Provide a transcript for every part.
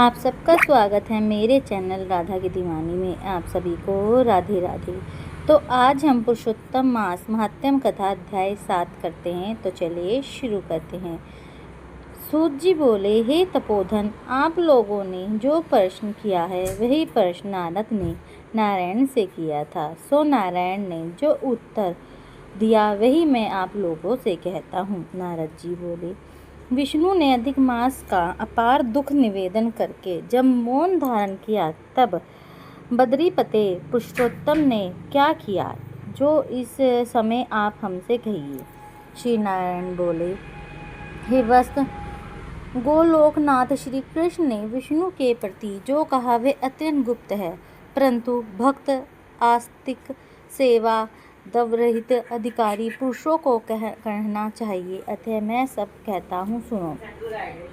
आप सबका स्वागत है मेरे चैनल राधा की दीवानी में। आप सभी को राधे राधे। तो आज हम पुरुषोत्तम मास महात्म्य कथा अध्याय 7 करते हैं। तो चलिए शुरू करते हैं। सूत जी बोले, हे तपोधन, आप लोगों ने जो प्रश्न किया है वही प्रश्न नारद ने नारायण से किया था। सो नारायण ने जो उत्तर दिया वही मैं आप लोगों से कहता हूँ। नारद जी बोले, विष्णु ने अधिक मास का अपार दुख निवेदन करके जब मौन धारण किया तब बद्रीपते पुरुषोत्तम ने क्या किया, जो इस समय आप हमसे कहिए। श्री नारायण बोले, हे वस्त, गोलोकनाथ श्री कृष्ण ने विष्णु के प्रति जो कहा वे अत्यंत गुप्त है, परंतु भक्त आस्तिक सेवा दवरहित अधिकारी पुरुषों को कहना चाहिए। अतः मैं सब कहता हूँ, सुनो।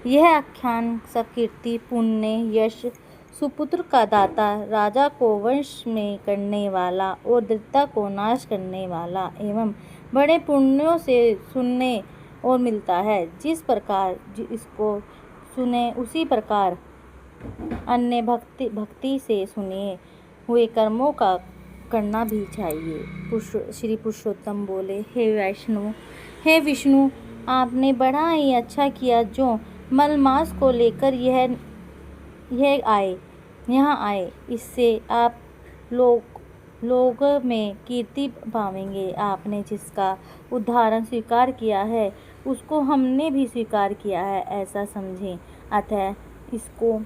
यह आख्यान सकीर्ति पुण्य यश सुपुत्र का दाता, राजा को वंश में करने वाला और दृढ़ता को नाश करने वाला एवं बड़े पुण्यों से सुनने और मिलता है। जिस प्रकार इसको सुने उसी प्रकार अन्य भक्ति से सुने हुए कर्मों का करना भी चाहिए। श्री पुरुषोत्तम बोले, हे विष्णु, आपने बड़ा ही अच्छा किया जो मलमास को लेकर यहाँ आए। इससे आप लोग में कीर्ति पावेंगे। आपने जिसका उदाहरण स्वीकार किया है उसको हमने भी स्वीकार किया है, ऐसा समझें। अतः इसको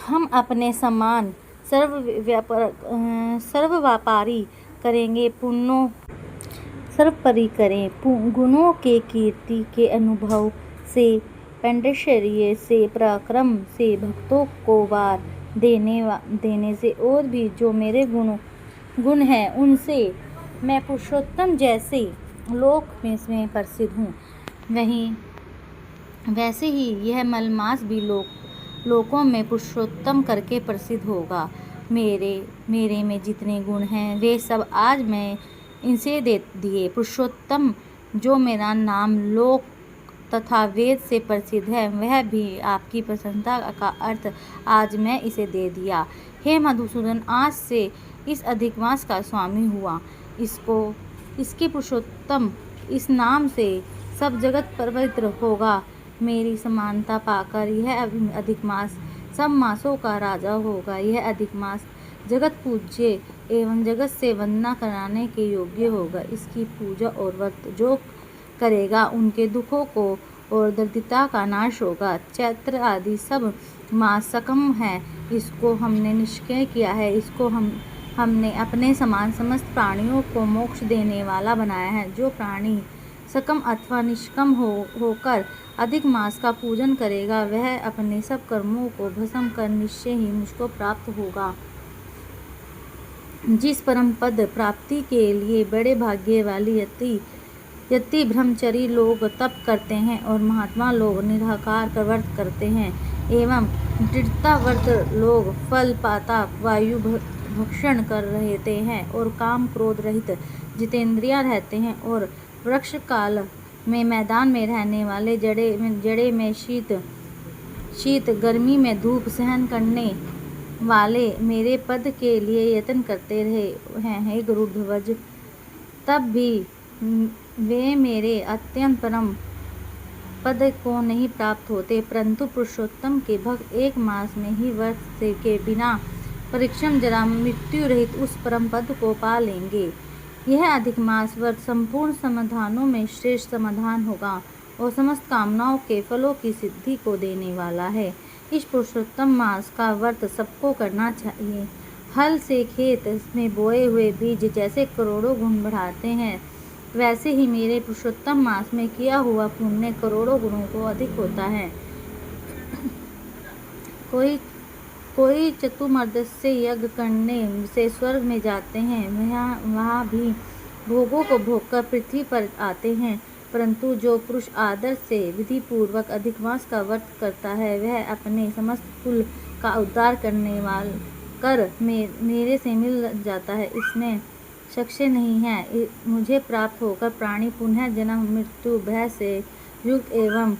हम अपने समान सर्वव्यापारी करेंगे, पुण्यों सर्वपरि करें। गुणों के कीर्ति के अनुभव से, पांडित्य से, पराक्रम से, भक्तों को वार देने से और भी जो मेरे गुण हैं उनसे मैं पुरुषोत्तम जैसे लोक में प्रसिद्ध हूँ। वैसे ही यह मलमास भी लोकों में पुरुषोत्तम करके प्रसिद्ध होगा। मेरे में जितने गुण हैं वे सब आज मैं इनसे दे दिए। पुरुषोत्तम जो मेरा नाम लोक तथा वेद से प्रसिद्ध है वह भी आपकी प्रशंसा का अर्थ आज मैं इसे दे दिया। हे मधुसूदन, आज से इस अधिक मास का स्वामी हुआ। इसके पुरुषोत्तम इस नाम से सब जगत पवित्र होगा। मेरी समानता पाकर यह अधिक मास सब मासों का राजा होगा। यह अधिक मास जगत पूज्य एवं जगत से वंदना कराने के योग्य होगा। इसकी पूजा और व्रत जो करेगा उनके दुखों को और दरिद्रता का नाश होगा। चैत्र आदि सब मास सकम है, इसको हमने निश्चय किया है। इसको हमने अपने समान समस्त प्राणियों को मोक्ष देने वाला बनाया है। जो प्राणी सकम अथवा निष्कम होकर अधिक मास का पूजन करेगा वह अपने सब कर्मों को भस्म कर निश्चय ही मुझको प्राप्त होगा। जिस परम पद प्राप्ति के लिए बड़े भाग्य वाली यति ब्रह्मचरी लोग तप करते हैं और महात्मा लोग निराकार का व्रत करते हैं एवं दृढ़ता व्रत लोग फल पाता वायु भक्षण कर रहते हैं और काम क्रोध रहित जितेंद्रिया रहते हैं और वृक्ष काल में मैदान में रहने वाले जड़े में शीत गर्मी में धूप सहन करने वाले मेरे पद के लिए यत्न करते रहे हैं। हे गरुड़ध्वज, तब भी वे मेरे अत्यंत परम पद को नहीं प्राप्त होते, परंतु पुरुषोत्तम के भक्त एक मास में ही व्रत से के बिना परिश्रम जरा मृत्यु रहित उस परम पद को पा लेंगे। यह अधिक मास व्रत संपूर्ण समाधानों में श्रेष्ठ समाधान होगा और समस्त कामनाओं के फलों की सिद्धि को देने वाला है। इस पुरुषोत्तम मास का व्रत सबको करना चाहिए। हल से खेत में बोए हुए बीज जैसे करोड़ों गुण बढ़ाते हैं, वैसे ही मेरे पुरुषोत्तम मास में किया हुआ पुण्य करोड़ों गुणों को अधिक होता है। कोई चतुर्मर्द से यज्ञ करने से स्वर्ग में जाते हैं, वहाँ भी भोगों को भोगकर पृथ्वी पर आते हैं, परंतु जो पुरुष आदर से विधि पूर्वक अधिक मास का व्रत करता है वह अपने समस्त कुल का उद्धार करने कर मेरे से मिल जाता है। इसमें संशय नहीं है। मुझे प्राप्त होकर प्राणी पुनः जन्म मृत्यु भय से युक्त एवं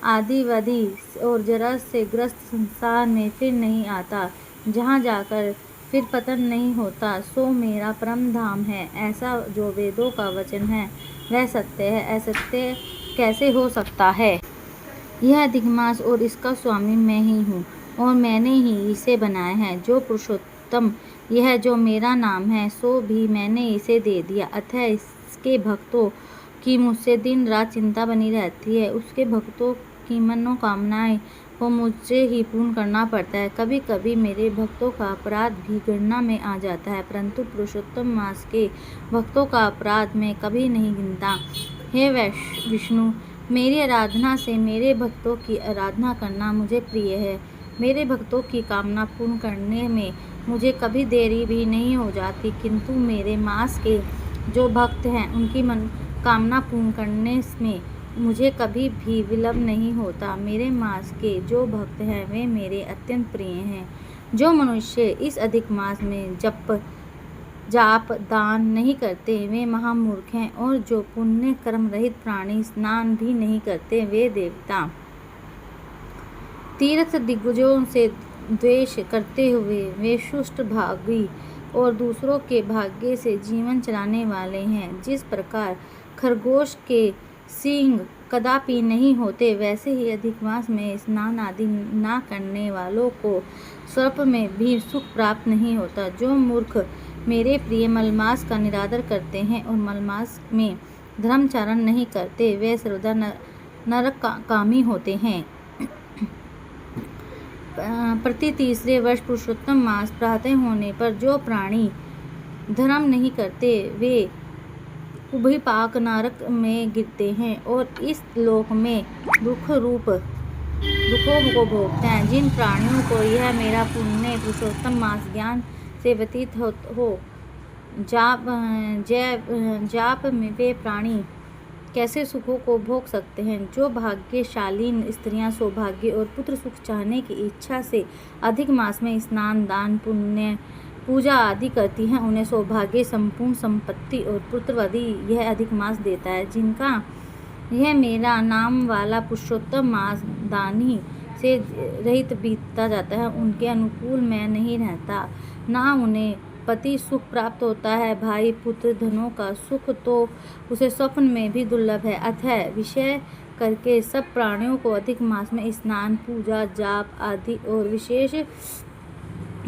आदिवादी और जरा से ग्रस्त संसार में फिर नहीं आता, जहाँ जाकर फिर पतन नहीं होता, सो मेरा परम धाम है। ऐसा जो वेदों का वचन है वह सत्य है, असत्य कैसे हो सकता है। यह अधिक मास और इसका स्वामी मैं ही हूँ और मैंने ही इसे बनाया है। जो पुरुषोत्तम, यह जो मेरा नाम है, सो भी मैंने इसे दे दिया। अतः इसके भक्तों की मुझसे दिन रात चिंता बनी रहती है। उसके भक्तों की मनोकामनाएं को मुझसे ही पूर्ण करना पड़ता है। कभी कभी मेरे भक्तों का अपराध भी गणना में आ जाता है, परंतु पुरुषोत्तम मास के भक्तों का अपराध मैं कभी नहीं गिनता। हे विष्णु, मेरी आराधना से मेरे भक्तों की आराधना करना मुझे प्रिय है। मेरे भक्तों की कामना पूर्ण करने में मुझे कभी देरी भी नहीं हो जाती, किंतु मेरे मास के जो भक्त हैं उनकी मन कामना पूर्ण करने में मुझे कभी भी विलंब नहीं होता। मेरे मास के जो भक्त हैं वे मेरे अत्यंत प्रिय हैं। जो मनुष्य इस अधिक मास में जाप दान नहीं करते वे महामूर्ख हैं, और जो पुण्य कर्म रहित प्राणी स्नान भी नहीं करते वे देवता, तीर्थ दिग्गजों से द्वेष करते हुए वे सुष्ट भागी और दूसरों के भाग्य से जीवन चलाने वाले हैं। जिस प्रकार खरगोश के सींग कदापि नहीं होते, वैसे ही अधिक मास में स्नान आदि ना करने वालों को स्वर्प में भी सुख प्राप्त नहीं होता। जो मूर्ख मेरे प्रिय मलमास का निरादर करते हैं और मलमास में धर्मचारण नहीं करते, वे सर्वदा नरकामी होते हैं। प्रति तीसरे वर्ष पुरुषोत्तम मास प्रातः होने पर जो प्राणी धर्म नहीं करते वे उभयपाक नरक में गिरते हैं और इस लोक में दुखों को भोगते हैं। जिन प्राणियों को यह मेरा पुण्य पुरुषोत्तम मास ज्ञान से व्यतीत हो जाप में वे प्राणी कैसे सुखों को भोग सकते हैं। जो भाग्यशाली स्त्रियां सौभाग्य और पुत्र सुख चाहने की इच्छा से अधिक मास में स्नान दान पुण्य पूजा आदि करती हैं, उन्हें सौभाग्य संपूर्ण संपत्ति और पुत्रवधि यह अधिक मास देता है। जिनका यह मेरा नाम वाला पुरुषोत्तम मास दानी से रहित बीतता जाता है, उनके अनुकूल मैं नहीं रहता। ना उन्हें पति सुख प्राप्त होता है, भाई पुत्र धनों का सुख तो उसे स्वप्न में भी दुर्लभ है। अतः विषय करके सब प्राणियों को अधिक मास में स्नान पूजा जाप आदि और विशेष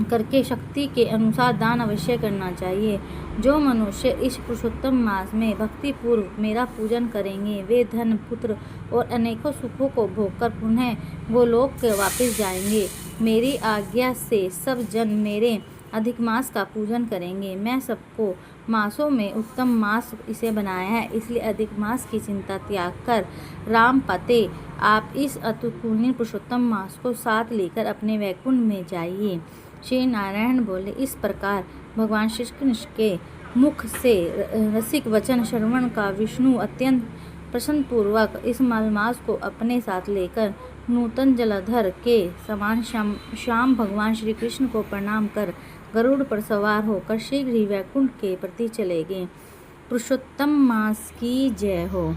करके शक्ति के अनुसार दान अवश्य करना चाहिए। जो मनुष्य इस पुरुषोत्तम मास में भक्ति पूर्व मेरा पूजन करेंगे, वे धन पुत्र और अनेकों सुखों को भोगकर पुनः गोलोक के वापस जाएंगे। मेरी आज्ञा से सब जन मेरे अधिक मास का पूजन करेंगे। मैं सबको मासों में उत्तम मास इसे बनाया है, इसलिए अधिक मास की चिंता त्याग कर राम पते आप इस अतुलनीय पुरुषोत्तम मास को साथ लेकर अपने वैकुंठ में जाइए। श्री नारायण बोले। इस प्रकार भगवान श्री कृष्ण के मुख से रसिक वचन श्रवण का विष्णु अत्यंत प्रसन्न पूर्वक इस मलमास को अपने साथ लेकर नूतन जलधर के समान श्याम भगवान श्री कृष्ण को प्रणाम कर गरुड़ पर सवार होकर शीघ्र ही वैकुंठ के प्रति चले गए। पुरुषोत्तम मास की जय हो।